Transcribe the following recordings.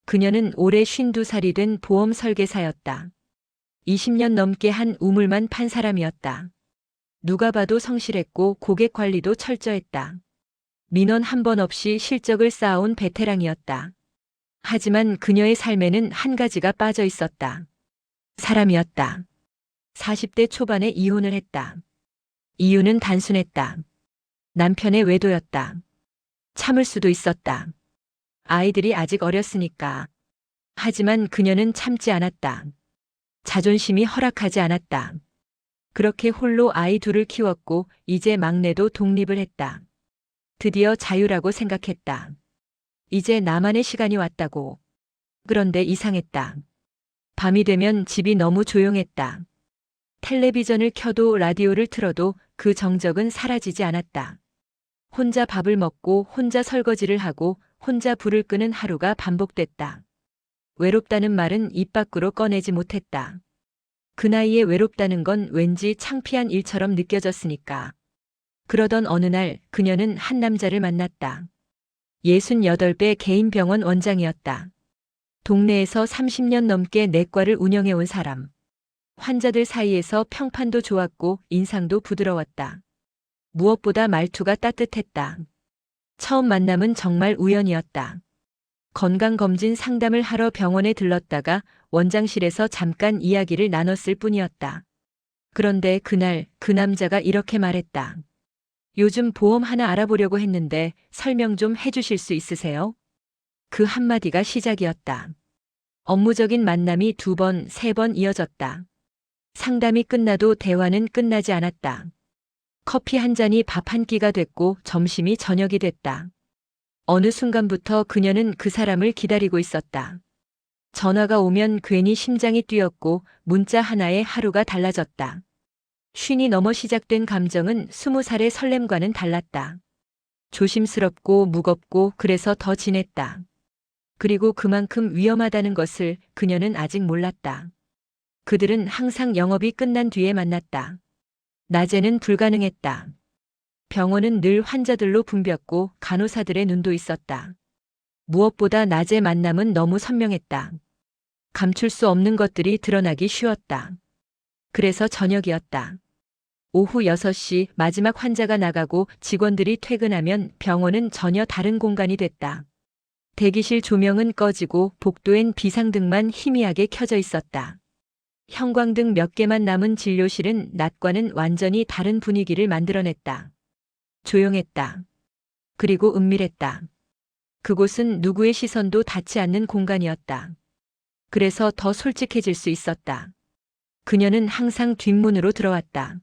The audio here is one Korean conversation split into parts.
그녀는 올해 52살이 된 보험 설계사였다. 20년 넘게 한 우물만 판 사람이었다. 누가 봐도 성실했고 고객 관리도 철저했다. 민원 한 번 없이 실적을 쌓아온 베테랑이었다. 하지만 그녀의 삶에는 한 가지가 빠져 있었다. 사람이었다. 40대 초반에 이혼을 했다. 이유는 단순했다. 남편의 외도였다. 참을 수도 있었다. 아이들이 아직 어렸으니까. 하지만 그녀는 참지 않았다. 자존심이 허락하지 않았다. 그렇게 홀로 아이 둘을 키웠고 이제 막내도 독립을 했다. 드디어 자유라고 생각했다. 이제 나만의 시간이 왔다고. 그런데 이상했다. 밤이 되면 집이 너무 조용했다. 텔레비전을 켜도 라디오를 틀어도 그 정적은 사라지지 않았다. 혼자 밥을 먹고 혼자 설거지를 하고 혼자 불을 끄는 하루가 반복됐다. 외롭다는 말은 입 밖으로 꺼내지 못했다. 그 나이에 외롭다는 건 왠지 창피한 일처럼 느껴졌으니까. 그러던 어느 날 그녀는 한 남자를 만났다. 68배 개인 병원 원장이었다. 동네에서 30년 넘게 내과를 운영해온 사람. 환자들 사이에서 평판도 좋았고 인상도 부드러웠다. 무엇보다 말투가 따뜻했다. 처음 만남은 정말 우연이었다. 건강검진 상담을 하러 병원에 들렀다가 원장실에서 잠깐 이야기를 나눴을 뿐이었다. 그런데 그날 그 남자가 이렇게 말했다. 요즘 보험 하나 알아보려고 했는데 설명 좀 해주실 수 있으세요? 그 한마디가 시작이었다. 업무적인 만남이 2번, 3번 이어졌다. 상담이 끝나도 대화는 끝나지 않았다. 커피 한 잔이 밥 한 끼가 됐고 점심이 저녁이 됐다. 어느 순간부터 그녀는 그 사람을 기다리고 있었다. 전화가 오면 괜히 심장이 뛰었고 문자 하나에 하루가 달라졌다. 쉰이 넘어 시작된 감정은 20살의 설렘과는 달랐다. 조심스럽고 무겁고 그래서 더 진했다. 그리고 그만큼 위험하다는 것을 그녀는 아직 몰랐다. 그들은 항상 영업이 끝난 뒤에 만났다. 낮에는 불가능했다. 병원은 늘 환자들로 붐볐고 간호사들의 눈도 있었다. 무엇보다 낮의 만남은 너무 선명했다. 감출 수 없는 것들이 드러나기 쉬웠다. 그래서 저녁이었다. 오후 6시 마지막 환자가 나가고 직원들이 퇴근하면 병원은 전혀 다른 공간이 됐다. 대기실 조명은 꺼지고 복도엔 비상등만 희미하게 켜져 있었다. 형광등 몇 개만 남은 진료실은 낮과는 완전히 다른 분위기를 만들어냈다. 조용했다. 그리고 은밀했다. 그곳은 누구의 시선도 닿지 않는 공간이었다. 그래서 더 솔직해질 수 있었다. 그녀는 항상 뒷문으로 들어왔다.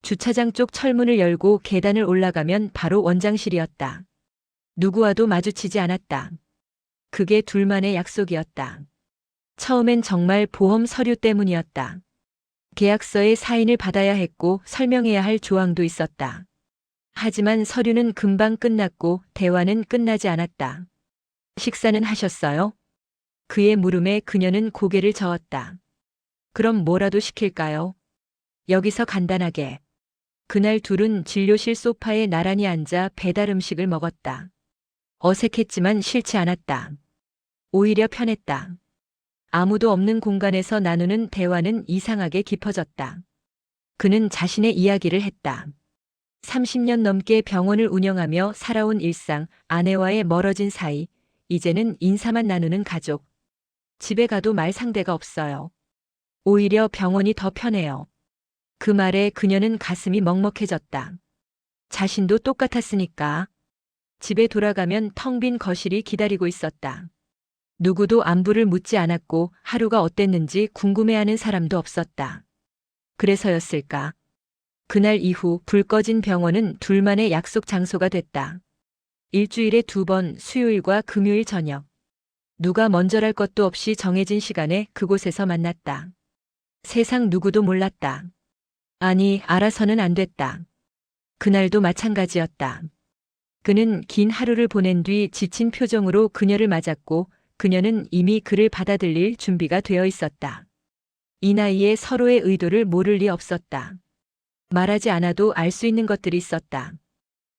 주차장 쪽 철문을 열고 계단을 올라가면 바로 원장실이었다. 누구와도 마주치지 않았다. 그게 둘만의 약속이었다. 처음엔 정말 보험 서류 때문이었다. 계약서에 사인을 받아야 했고 설명해야 할 조항도 있었다. 하지만 서류는 금방 끝났고 대화는 끝나지 않았다. 식사는 하셨어요? 그의 물음에 그녀는 고개를 저었다. 그럼 뭐라도 시킬까요? 여기서 간단하게. 그날 둘은 진료실 소파에 나란히 앉아 배달 음식을 먹었다. 어색했지만 싫지 않았다. 오히려 편했다. 아무도 없는 공간에서 나누는 대화는 이상하게 깊어졌다. 그는 자신의 이야기를 했다. 30년 넘게 병원을 운영하며 살아온 일상, 아내와의 멀어진 사이, 이제는 인사만 나누는 가족. 집에 가도 말 상대가 없어요. 오히려 병원이 더 편해요. 그 말에 그녀는 가슴이 먹먹해졌다. 자신도 똑같았으니까. 집에 돌아가면 텅 빈 거실이 기다리고 있었다. 누구도 안부를 묻지 않았고 하루가 어땠는지 궁금해하는 사람도 없었다. 그래서였을까? 그날 이후 불 꺼진 병원은 둘만의 약속 장소가 됐다. 일주일에 2번 수요일과 금요일 저녁. 누가 먼저랄 것도 없이 정해진 시간에 그곳에서 만났다. 세상 누구도 몰랐다. 아니, 알아서는 안 됐다. 그날도 마찬가지였다. 그는 긴 하루를 보낸 뒤 지친 표정으로 그녀를 맞았고 그녀는 이미 그를 받아들일 준비가 되어 있었다. 이 나이에 서로의 의도를 모를 리 없었다. 말하지 않아도 알 수 있는 것들이 있었다.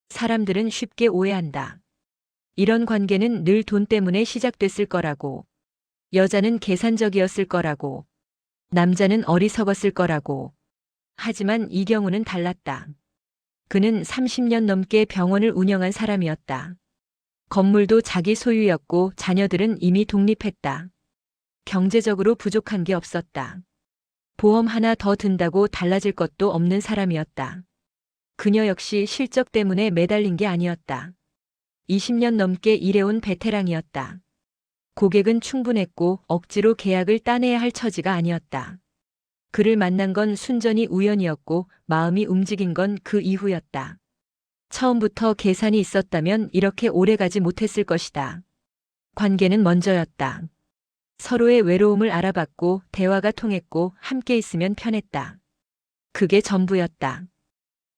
사람들은 쉽게 오해한다. 이런 관계는 늘 돈 때문에 시작됐을 거라고. 여자는 계산적이었을 거라고. 남자는 어리석었을 거라고. 하지만 이 경우는 달랐다. 그는 30년 넘게 병원을 운영한 사람이었다. 건물도 자기 소유였고 자녀들은 이미 독립했다. 경제적으로 부족한 게 없었다. 보험 하나 더 든다고 달라질 것도 없는 사람이었다. 그녀 역시 실적 때문에 매달린 게 아니었다. 20년 넘게 일해온 베테랑이었다. 고객은 충분했고 억지로 계약을 따내야 할 처지가 아니었다. 그를 만난 건 순전히 우연이었고 마음이 움직인 건 그 이후였다. 처음부터 계산이 있었다면 이렇게 오래 가지 못했을 것이다. 관계는 먼저였다. 서로의 외로움을 알아봤고 대화가 통했고 함께 있으면 편했다. 그게 전부였다.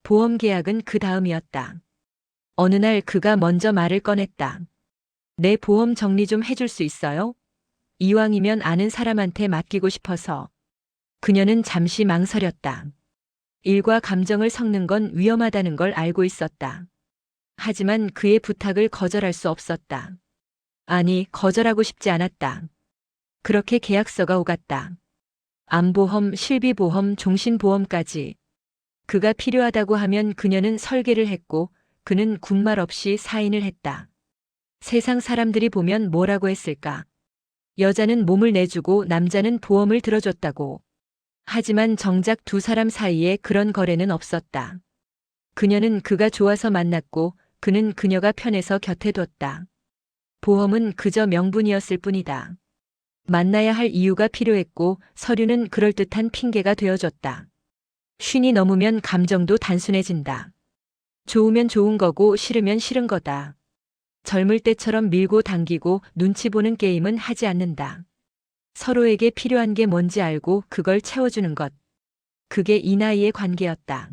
보험 계약은 그 다음이었다. 어느 날 그가 먼저 말을 꺼냈다. 내 보험 정리 좀 해줄 수 있어요? 이왕이면 아는 사람한테 맡기고 싶어서. 그녀는 잠시 망설였다. 일과 감정을 섞는 건 위험하다는 걸 알고 있었다. 하지만 그의 부탁을 거절할 수 없었다. 아니, 거절하고 싶지 않았다. 그렇게 계약서가 오갔다. 암보험, 실비보험, 종신보험까지. 그가 필요하다고 하면 그녀는 설계를 했고 그는 군말 없이 사인을 했다. 세상 사람들이 보면 뭐라고 했을까? 여자는 몸을 내주고 남자는 보험을 들어줬다고. 하지만 정작 두 사람 사이에 그런 거래는 없었다. 그녀는 그가 좋아서 만났고 그는 그녀가 편해서 곁에 뒀다. 보험은 그저 명분이었을 뿐이다. 만나야 할 이유가 필요했고 서류는 그럴듯한 핑계가 되어줬다. 쉰이 넘으면 감정도 단순해진다. 좋으면 좋은 거고 싫으면 싫은 거다. 젊을 때처럼 밀고 당기고 눈치 보는 게임은 하지 않는다. 서로에게 필요한 게 뭔지 알고 그걸 채워주는 것. 그게 이 나이의 관계였다.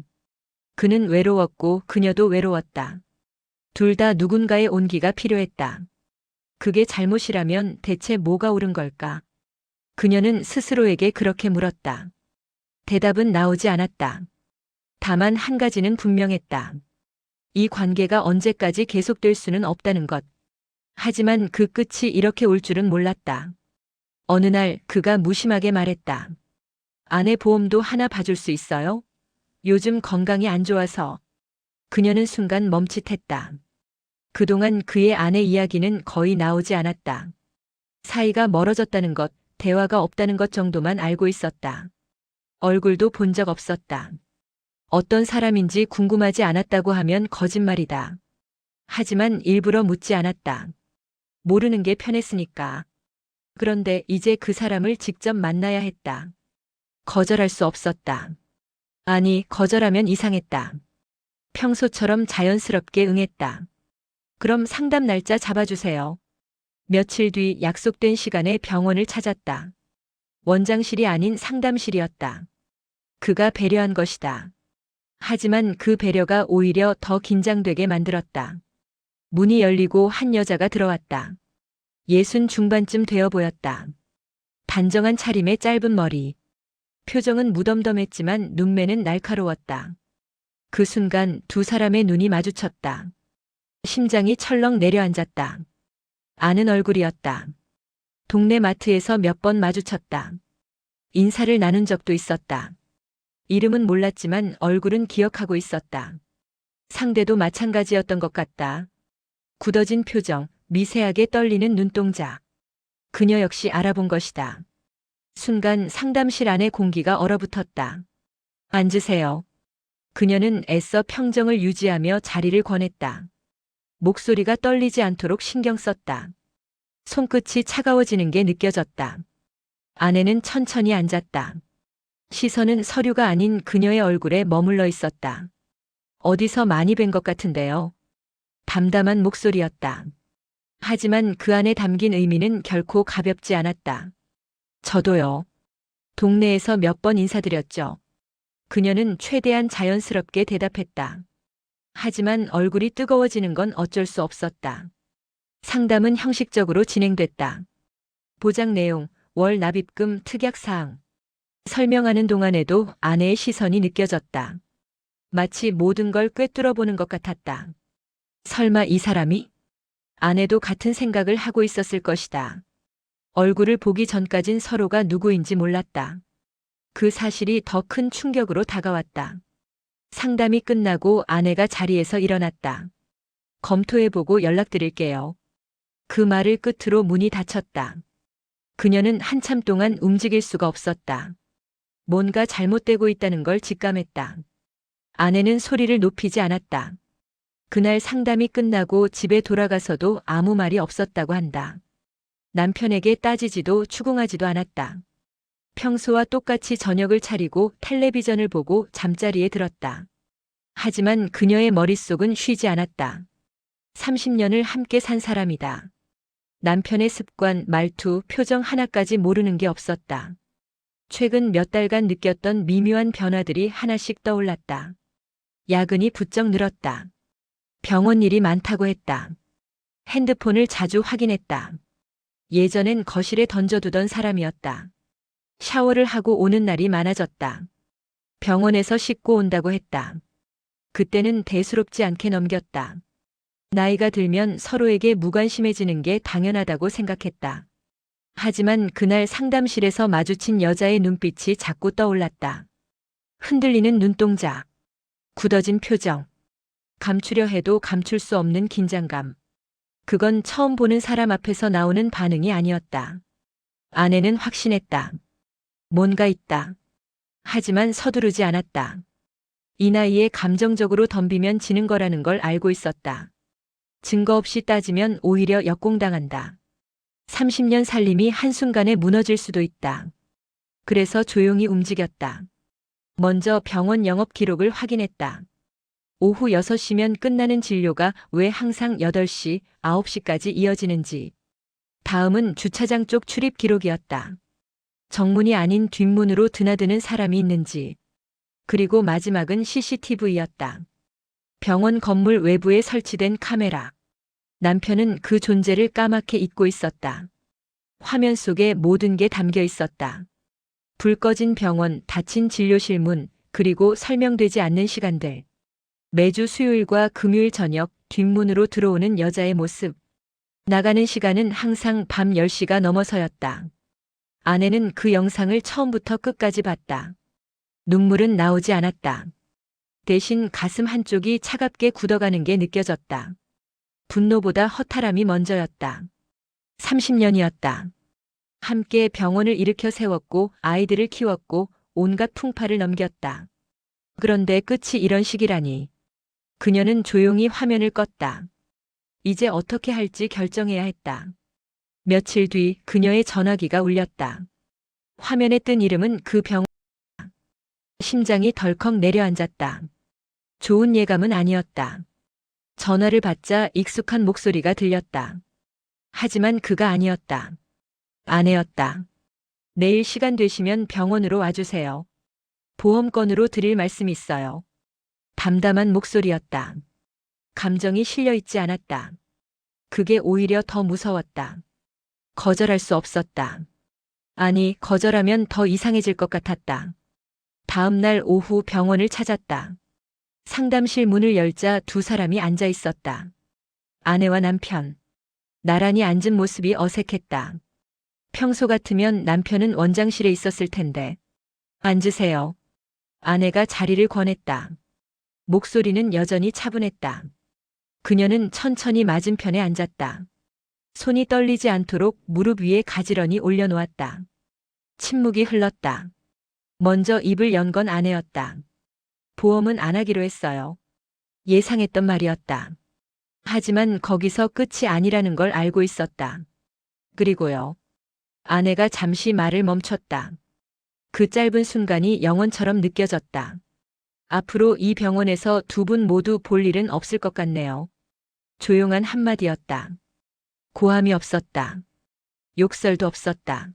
그는 외로웠고 그녀도 외로웠다. 둘 다 누군가의 온기가 필요했다. 그게 잘못이라면 대체 뭐가 옳은 걸까? 그녀는 스스로에게 그렇게 물었다. 대답은 나오지 않았다. 다만 한 가지는 분명했다. 이 관계가 언제까지 계속될 수는 없다는 것. 하지만 그 끝이 이렇게 올 줄은 몰랐다. 어느 날 그가 무심하게 말했다. 아내 보험도 하나 봐줄 수 있어요? 요즘 건강이 안 좋아서. 그녀는 순간 멈칫했다. 그동안 그의 아내 이야기는 거의 나오지 않았다. 사이가 멀어졌다는 것, 대화가 없다는 것 정도만 알고 있었다. 얼굴도 본 적 없었다. 어떤 사람인지 궁금하지 않았다고 하면 거짓말이다. 하지만 일부러 묻지 않았다. 모르는 게 편했으니까. 그런데 이제 그 사람을 직접 만나야 했다. 거절할 수 없었다. 아니, 거절하면 이상했다. 평소처럼 자연스럽게 응했다. 그럼 상담 날짜 잡아주세요. 며칠 뒤 약속된 시간에 병원을 찾았다. 원장실이 아닌 상담실이었다. 그가 배려한 것이다. 하지만 그 배려가 오히려 더 긴장되게 만들었다. 문이 열리고 한 여자가 들어왔다. 60 중반쯤 되어 보였다. 단정한 차림에 짧은 머리. 표정은 무덤덤했지만 눈매는 날카로웠다. 그 순간 두 사람의 눈이 마주쳤다. 심장이 철렁 내려앉았다. 아는 얼굴이었다. 동네 마트에서 몇 번 마주쳤다. 인사를 나눈 적도 있었다. 이름은 몰랐지만 얼굴은 기억하고 있었다. 상대도 마찬가지였던 것 같다. 굳어진 표정, 미세하게 떨리는 눈동자. 그녀 역시 알아본 것이다. 순간 상담실 안의 공기가 얼어붙었다. 앉으세요. 그녀는 애써 평정을 유지하며 자리를 권했다. 목소리가 떨리지 않도록 신경 썼다. 손끝이 차가워지는 게 느껴졌다. 아내는 천천히 앉았다. 시선은 서류가 아닌 그녀의 얼굴에 머물러 있었다. 어디서 많이 뵌 것 같은데요. 담담한 목소리였다. 하지만 그 안에 담긴 의미는 결코 가볍지 않았다. 저도요. 동네에서 몇 번 인사드렸죠. 그녀는 최대한 자연스럽게 대답했다. 하지만 얼굴이 뜨거워지는 건 어쩔 수 없었다. 상담은 형식적으로 진행됐다. 보장 내용, 월 납입금 특약사항. 설명하는 동안에도 아내의 시선이 느껴졌다. 마치 모든 걸 꿰뚫어 보는 것 같았다. 설마 이 사람이? 아내도 같은 생각을 하고 있었을 것이다. 얼굴을 보기 전까진 서로가 누구인지 몰랐다. 그 사실이 더 큰 충격으로 다가왔다. 상담이 끝나고 아내가 자리에서 일어났다. 검토해보고 연락드릴게요. 그 말을 끝으로 문이 닫혔다. 그녀는 한참 동안 움직일 수가 없었다. 뭔가 잘못되고 있다는 걸 직감했다. 아내는 소리를 높이지 않았다. 그날 상담이 끝나고 집에 돌아가서도 아무 말이 없었다고 한다. 남편에게 따지지도 추궁하지도 않았다. 평소와 똑같이 저녁을 차리고 텔레비전을 보고 잠자리에 들었다. 하지만 그녀의 머릿속은 쉬지 않았다. 30년을 함께 산 사람이다. 남편의 습관, 말투, 표정 하나까지 모르는 게 없었다. 최근 몇 달간 느꼈던 미묘한 변화들이 하나씩 떠올랐다. 야근이 부쩍 늘었다. 병원 일이 많다고 했다. 핸드폰을 자주 확인했다. 예전엔 거실에 던져두던 사람이었다. 샤워를 하고 오는 날이 많아졌다. 병원에서 씻고 온다고 했다. 그때는 대수롭지 않게 넘겼다. 나이가 들면 서로에게 무관심해지는 게 당연하다고 생각했다. 하지만 그날 상담실에서 마주친 여자의 눈빛이 자꾸 떠올랐다. 흔들리는 눈동자, 굳어진 표정, 감추려 해도 감출 수 없는 긴장감. 그건 처음 보는 사람 앞에서 나오는 반응이 아니었다. 아내는 확신했다. 뭔가 있다. 하지만 서두르지 않았다. 이 나이에 감정적으로 덤비면 지는 거라는 걸 알고 있었다. 증거 없이 따지면 오히려 역공당한다. 30년 살림이 한순간에 무너질 수도 있다. 그래서 조용히 움직였다. 먼저 병원 영업 기록을 확인했다. 오후 6시면 끝나는 진료가 왜 항상 8시, 9시까지 이어지는지. 다음은 주차장 쪽 출입 기록이었다. 정문이 아닌 뒷문으로 드나드는 사람이 있는지. 그리고 마지막은 CCTV였다. 병원 건물 외부에 설치된 카메라. 남편은 그 존재를 까맣게 잊고 있었다. 화면 속에 모든 게 담겨 있었다. 불 꺼진 병원, 닫힌 진료실 문, 그리고 설명되지 않는 시간들. 매주 수요일과 금요일 저녁 뒷문으로 들어오는 여자의 모습. 나가는 시간은 항상 밤 10시가 넘어서였다. 아내는 그 영상을 처음부터 끝까지 봤다. 눈물은 나오지 않았다. 대신 가슴 한쪽이 차갑게 굳어가는 게 느껴졌다. 분노보다 허탈함이 먼저였다. 30년이었다. 함께 병원을 일으켜 세웠고 아이들을 키웠고 온갖 풍파를 넘겼다. 그런데 끝이 이런 식이라니. 그녀는 조용히 화면을 껐다. 이제 어떻게 할지 결정해야 했다. 며칠 뒤 그녀의 전화기가 울렸다. 화면에 뜬 이름은 그 병원. 심장이 덜컥 내려앉았다. 좋은 예감은 아니었다. 전화를 받자 익숙한 목소리가 들렸다. 하지만 그가 아니었다. 아내였다. 내일 시간 되시면 병원으로 와주세요. 보험건으로 드릴 말씀이 있어요. 담담한 목소리였다. 감정이 실려 있지 않았다. 그게 오히려 더 무서웠다. 거절할 수 없었다. 아니, 거절하면 더 이상해질 것 같았다. 다음 날 오후 병원을 찾았다. 상담실 문을 열자 두 사람이 앉아 있었다. 아내와 남편. 나란히 앉은 모습이 어색했다. 평소 같으면 남편은 원장실에 있었을 텐데. 앉으세요. 아내가 자리를 권했다. 목소리는 여전히 차분했다. 그녀는 천천히 맞은편에 앉았다. 손이 떨리지 않도록 무릎 위에 가지런히 올려놓았다. 침묵이 흘렀다. 먼저 입을 연 건 아내였다. 보험은 안 하기로 했어요. 예상했던 말이었다. 하지만 거기서 끝이 아니라는 걸 알고 있었다. 그리고요. 아내가 잠시 말을 멈췄다. 그 짧은 순간이 영원처럼 느껴졌다. 앞으로 이 병원에서 두 분 모두 볼 일은 없을 것 같네요. 조용한 한마디였다. 고함이 없었다. 욕설도 없었다.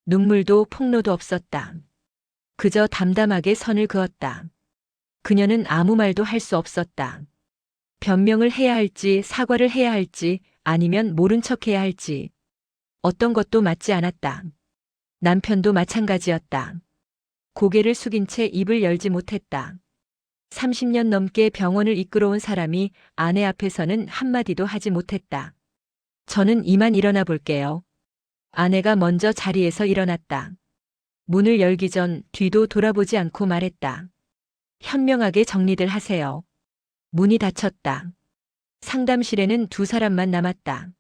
눈물도 폭로도 없었다. 그저 담담하게 선을 그었다. 그녀는 아무 말도 할 수 없었다. 변명을 해야 할지 사과를 해야 할지 아니면 모른 척해야 할지. 어떤 것도 맞지 않았다. 남편도 마찬가지였다. 고개를 숙인 채 입을 열지 못했다. 30년 넘게 병원을 이끌어온 사람이 아내 앞에서는 한마디도 하지 못했다. 저는 이만 일어나 볼게요. 아내가 먼저 자리에서 일어났다. 문을 열기 전 뒤도 돌아보지 않고 말했다. 현명하게 정리들 하세요. 문이 닫혔다. 상담실에는 두 사람만 남았다.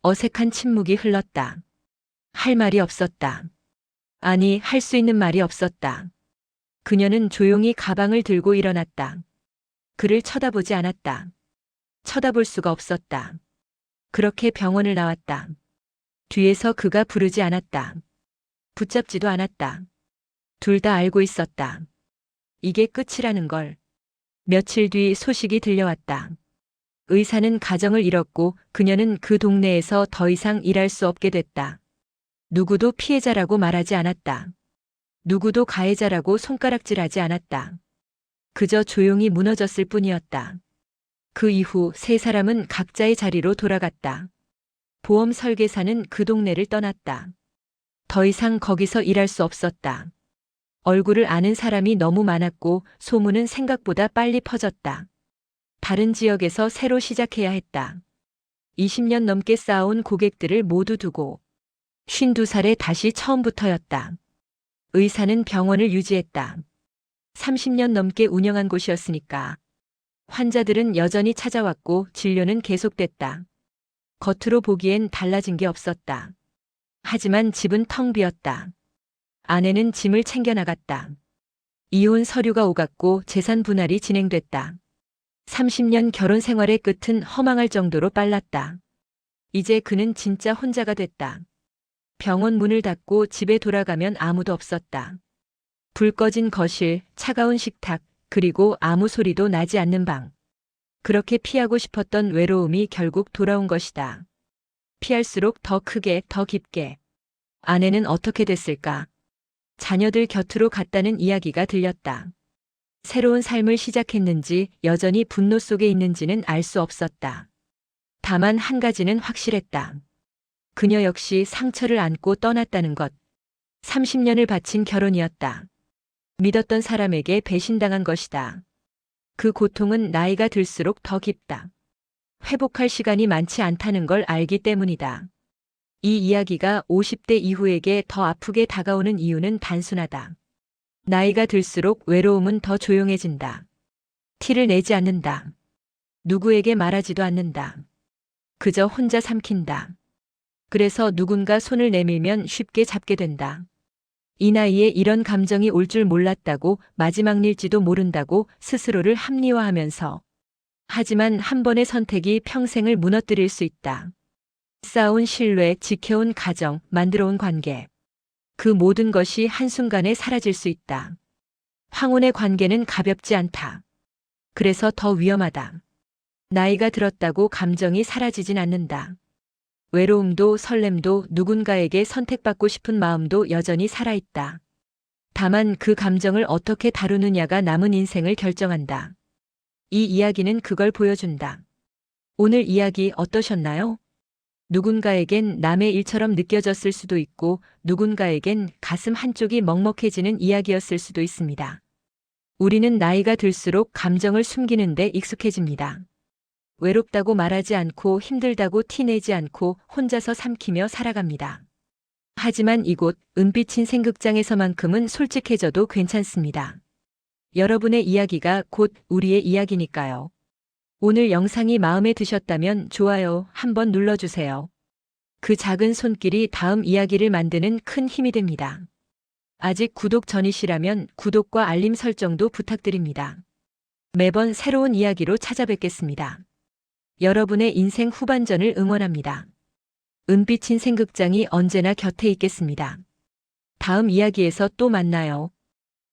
어색한 침묵이 흘렀다. 할 말이 없었다. 아니, 할 수 있는 말이 없었다. 그녀는 조용히 가방을 들고 일어났다. 그를 쳐다보지 않았다. 쳐다볼 수가 없었다. 그렇게 병원을 나왔다. 뒤에서 그가 부르지 않았다. 붙잡지도 않았다. 둘 다 알고 있었다. 이게 끝이라는 걸. 며칠 뒤 소식이 들려왔다. 의사는 가정을 잃었고 그녀는 그 동네에서 더 이상 일할 수 없게 됐다. 누구도 피해자라고 말하지 않았다. 누구도 가해자라고 손가락질하지 않았다. 그저 조용히 무너졌을 뿐이었다. 그 이후 세 사람은 각자의 자리로 돌아갔다. 보험 설계사는 그 동네를 떠났다. 더 이상 거기서 일할 수 없었다. 얼굴을 아는 사람이 너무 많았고 소문은 생각보다 빨리 퍼졌다. 다른 지역에서 새로 시작해야 했다. 20년 넘게 쌓아온 고객들을 모두 두고 52살에 다시 처음부터였다. 의사는 병원을 유지했다. 30년 넘게 운영한 곳이었으니까. 환자들은 여전히 찾아왔고 진료는 계속됐다. 겉으로 보기엔 달라진 게 없었다. 하지만 집은 텅 비었다. 아내는 짐을 챙겨 나갔다. 이혼 서류가 오갔고 재산 분할이 진행됐다. 30년 결혼 생활의 끝은 허망할 정도로 빨랐다. 이제 그는 진짜 혼자가 됐다. 병원 문을 닫고 집에 돌아가면 아무도 없었다. 불 꺼진 거실, 차가운 식탁, 그리고 아무 소리도 나지 않는 방. 그렇게 피하고 싶었던 외로움이 결국 돌아온 것이다. 피할수록 더 크게, 더 깊게. 아내는 어떻게 됐을까? 자녀들 곁으로 갔다는 이야기가 들렸다. 새로운 삶을 시작했는지 여전히 분노 속에 있는지는 알 수 없었다. 다만 한 가지는 확실했다. 그녀 역시 상처를 안고 떠났다는 것. 30년을 바친 결혼이었다. 믿었던 사람에게 배신당한 것이다. 그 고통은 나이가 들수록 더 깊다. 회복할 시간이 많지 않다는 걸 알기 때문이다. 이 이야기가 50대 이후에게 더 아프게 다가오는 이유는 단순하다. 나이가 들수록 외로움은 더 조용해진다. 티를 내지 않는다. 누구에게 말하지도 않는다. 그저 혼자 삼킨다. 그래서 누군가 손을 내밀면 쉽게 잡게 된다. 이 나이에 이런 감정이 올 줄 몰랐다고, 마지막 일지도 모른다고 스스로를 합리화하면서. 하지만 한 번의 선택이 평생을 무너뜨릴 수 있다. 쌓아온 신뢰, 지켜온 가정, 만들어온 관계. 그 모든 것이 한순간에 사라질 수 있다. 황혼의 관계는 가볍지 않다. 그래서 더 위험하다. 나이가 들었다고 감정이 사라지진 않는다. 외로움도 설렘도 누군가에게 선택받고 싶은 마음도 여전히 살아있다. 다만 그 감정을 어떻게 다루느냐가 남은 인생을 결정한다. 이 이야기는 그걸 보여준다. 오늘 이야기 어떠셨나요? 누군가에겐 남의 일처럼 느껴졌을 수도 있고 누군가에겐 가슴 한쪽이 먹먹해지는 이야기였을 수도 있습니다. 우리는 나이가 들수록 감정을 숨기는 데 익숙해집니다. 외롭다고 말하지 않고 힘들다고 티내지 않고 혼자서 삼키며 살아갑니다. 하지만 이곳 은빛 인생극장에서만큼은 솔직해져도 괜찮습니다. 여러분의 이야기가 곧 우리의 이야기니까요. 오늘 영상이 마음에 드셨다면 좋아요 한번 눌러주세요. 그 작은 손길이 다음 이야기를 만드는 큰 힘이 됩니다. 아직 구독 전이시라면 구독과 알림 설정도 부탁드립니다. 매번 새로운 이야기로 찾아뵙겠습니다. 여러분의 인생 후반전을 응원합니다. 은빛 인생극장이 언제나 곁에 있겠습니다. 다음 이야기에서 또 만나요.